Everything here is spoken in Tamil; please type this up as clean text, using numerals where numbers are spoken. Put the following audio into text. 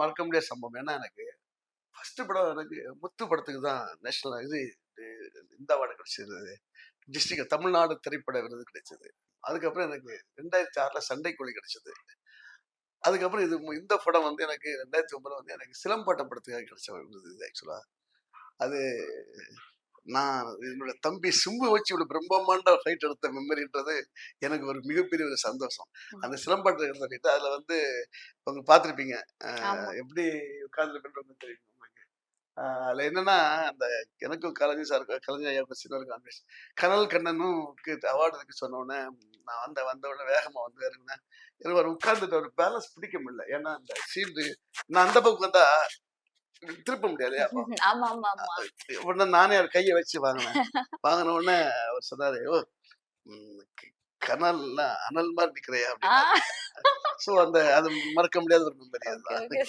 மறக்க முடியாத சம்பவம். ஏன்னா எனக்கு ஃபர்ஸ்ட் படம் எனக்கு முத்து படத்துக்கு தான் நேஷனல் இந்த அவார்டு கிடைச்சது. டிஸ்ட்ரிக்ட் தமிழ்நாடு திரைப்பட விருது கிடைச்சது. அதுக்கப்புறம் எனக்கு 2006ல சண்டைக்கோழி கிடைச்சது. அதுக்கப்புறம் இந்த படம் வந்து எனக்கு 2009 வந்து எனக்கு சிலம்பாட்டம் படத்துக்காக கிடைச்ச ஒரு விருது இது ஆக்சுவலா. அது நான் என்னோட தம்பி சிம்பு வச்சு இவ்வளவு பிரம்மாண்ட ஃபைட் எடுத்த மெமரின்றது எனக்கு ஒரு மிகப்பெரிய ஒரு சந்தோஷம். ம். அந்த சிலம்பாட்டம் சொல்லிட்டு அதுல வந்து அவங்க பார்த்திருப்பீங்க. ஆமா. எப்படி உட்கார்ந்துருக்குன்றது தெரியும் உங்களுக்கு. அதுல என்னன்னா, அந்த எனக்கும் கலைஞர் சாருக்கும் கலைஞர் ஐயாவுக்கும் சின்ன ஒரு காம்பினேஷன். கனல் கண்ணனும்க்கு அவார்டு இருக்கு சொன்ன உடனே, நான் வந்த உடனே வேகமா வந்து இறங்குனேன். எனக்கு ஒரு உட்கார்ந்துட்டு ஒரு பேலன்ஸ் பிடிக்க முடியல. ஏன்னா அந்த சீன் நான் அந்த பக்கம் வந்தா திருப்ப முடியாது இல்லையா? அப்போ ஆமா, ஆமா, ஆமா. உடனே நானே அவர் கைய வச்சு வாங்குனேன். வாங்குன உடனே அவர் சொன்னாரு, "ஓ! ம் கனல்ல அனல் மாரி நிக்கிறியா?" ஆ. அப்படின்னாரு. ஸோ அது மறக்க முடியாத ஒரு மெமரி ஓகே, அதுதான். ஓகே.